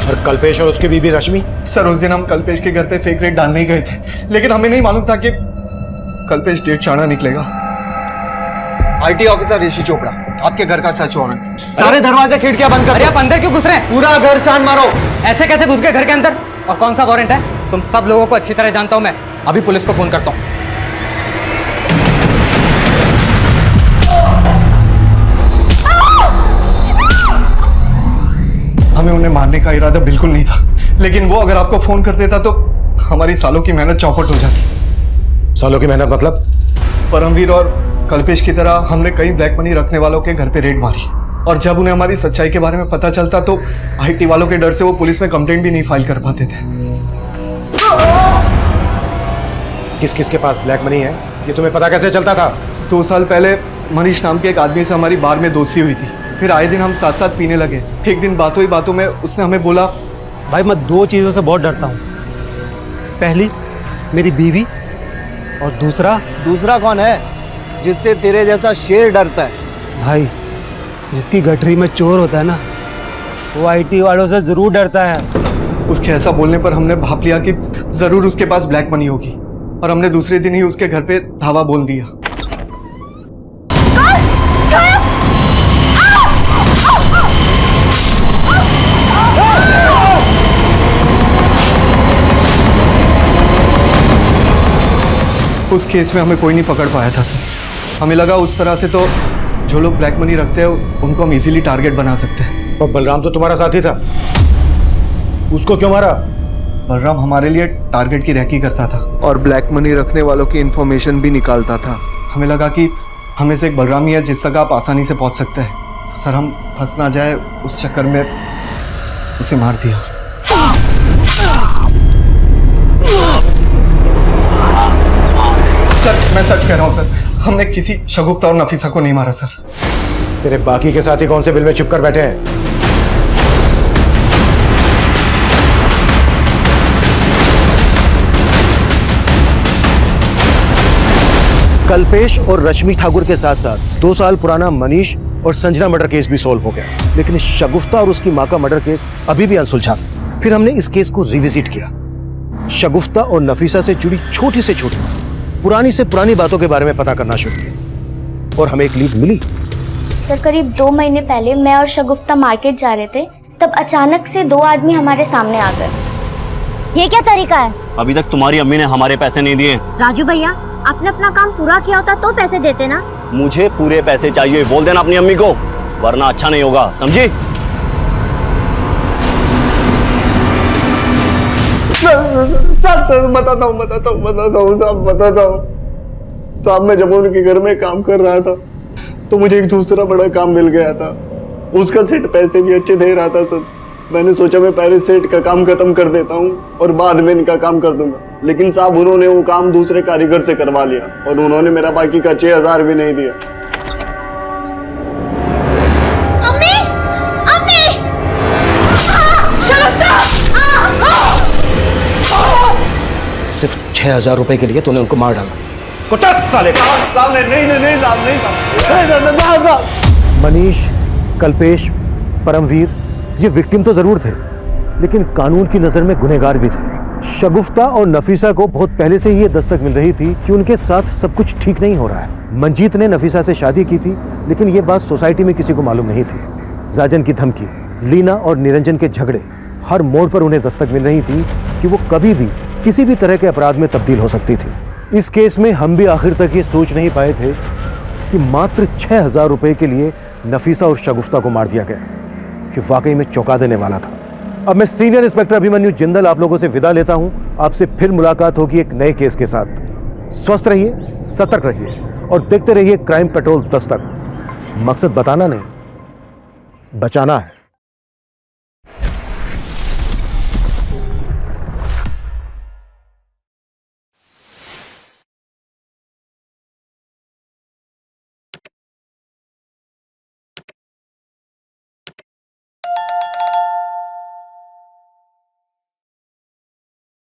और कल्पेश और उसकी बीबी रश्मि? सर उस दिन हम कल्पेश के घर पे फेक रेड डालने ही गए थे, लेकिन हमें नहीं मालूम था कि कल्पेश डेढ़ चाणा निकलेगा। आईटी ऑफिसर ऋषि चोपड़ा, आपके घर का सर्च वारंट। सारे दरवाजे खिड़कियां बंद कर। अरे आप अंदर क्यों घुस रहे हैं? पूरा घर छान मारो। ऐसे कैसे घुस गए घर के अंदर? और कौन सा वारंट है? तुम सब लोगों को अच्छी तरह जानता हूं मैं। अभी पुलिस को फोन करता हूं। हमें उन्हें मारने का इरादा बिल्कुल नहीं था, लेकिन वो अगर आपको फोन कर देता तो हमारी सालों की मेहनत चौपट हो जाती। सालों की मेहनत मतलब? परमवीर और कल्पेश की तरह हमने कई ब्लैक मनी रखने वालों के घर पे रेड मारी, और जब उन्हें हमारी सच्चाई के बारे में पता चलता तो आईटी वालों के डर से वो पुलिस में कंप्लेंट भी नहीं फाइल कर पाते थे। किस किस के पास ब्लैक मनी है ये तुम्हें पता कैसे चलता था? 2 साल पहले मनीष नाम के एक आदमी से हमारी बार में दोस्ती हुई थी। फिर आए दिन हम साथ साथ पीने लगे। एक दिन बातों ही बातों में उसने हमें बोला, भाई मैं 2 चीज़ों से बहुत डरता हूँ। पहली मेरी बीवी, और दूसरा कौन है जिससे तेरे जैसा शेर डरता है? भाई जिसकी गठरी में चोर होता है ना, वो आईटी वालों से जरूर डरता है। उसके ऐसा बोलने पर हमने भाप लिया कि जरूर उसके पास ब्लैक मनी होगी, और हमने दूसरे दिन ही उसके घर पे धावा बोल दिया। उस केस में हमें कोई नहीं पकड़ पाया था सर। हमें लगा उस तरह से तो जो लोग ब्लैक मनी रखते हैं उनको हम इजीली टारगेट बना सकते हैं। और बलराम तो तुम्हारा साथी था, उसको क्यों मारा? बलराम हमारे लिए टारगेट की रैकी करता था और ब्लैक मनी रखने वालों की इंफॉर्मेशन भी निकालता था। हमें लगा कि हमें से एक बलराम ही है जिस तक आप आसानी से पहुंच सकते हैं, तो सर हम फंस ना जाए उस चक्कर में उसे मार दिया। सर मैं सच कह रहा हूँ सर, हमने किसी शगुफ्ता और नफीसा को नहीं मारा सर। तेरे बाकी के साथी कौन से बिल में छिप कर बैठे हैं? कल्पेश और रश्मि ठाकुर के साथ साथ 2 साल पुराना मनीष और संजना मर्डर केस भी सॉल्व हो गया, लेकिन शगुफ्ता और उसकी मां का मर्डर केस अभी भी अनसुलझा। फिर हमने इस केस को रिविजिट किया। शगुफ्ता और नफीसा से जुड़ी छोटी से छोटी, पुरानी से पुरानी बातों के बारे में पता करना शुरू किया, और हमें एक लीड मिली। सर करीब 2 महीने पहले मैं और शगुफ्ता मार्केट जा रहे थे, तब अचानक से 2 आदमी हमारे सामने आ गए। ये क्या तरीका है? अभी तक तुम्हारी अम्मी ने हमारे पैसे नहीं दिए। राजू भैया, आपने अपना काम पूरा किया होता तो पैसे देते ना। मुझे पूरे पैसे चाहिए, बोल देना अपनी अम्मी को, वरना अच्छा नहीं होगा, समझी? सब बताता हूँ साहब, मैं जब उनके घर में काम कर रहा था तो मुझे एक दूसरा बड़ा काम मिल गया था। उसका सेट पैसे भी अच्छे दे रहा था सर। मैंने सोचा मैं पहले सेट का काम खत्म कर देता हूँ और बाद में इनका काम कर दूंगा, लेकिन साहब उन्होंने वो काम दूसरे कारीगर से करवा लिया और उन्होंने मेरा बाकी का 6,000 भी नहीं दिया। सिर्फ 6,000 रुपए के लिए तूने उनको मार डाला। कुत्ता साले! मनीष, कल्पेश, परमवीर, ये विक्टिम तो जरूर थे, लेकिन कानून की नजर में गुनहगार भी थे। शगुफ्ता और नफीसा को बहुत पहले से ही ये दस्तक मिल रही थी कि उनके साथ सब कुछ ठीक नहीं हो रहा है। मंजीत ने नफीसा से शादी की थी, लेकिन ये बात सोसाइटी में किसी को मालूम नहीं थी। राजन की धमकी, लीना और निरंजन के झगड़े, हर मोड़ पर उन्हें दस्तक मिल रही थी कि वो कभी भी किसी भी तरह के अपराध में तब्दील हो सकती थी। इस केस में हम भी आखिर तक ये सोच नहीं पाए थे कि मात्र 6,000 रुपए के लिए नफीसा और शगुफ्ता को मार दिया गया, कि वाकई में चौंका देने वाला था। अब मैं सीनियर इंस्पेक्टर अभिमन्यु जिंदल आप लोगों से विदा लेता हूं। आपसे फिर मुलाकात होगी एक नए केस के साथ। स्वस्थ रहिए, सतर्क रहिए और देखते रहिए क्राइम पेट्रोल दस्तक। मकसद बताना नहीं, बचाना है।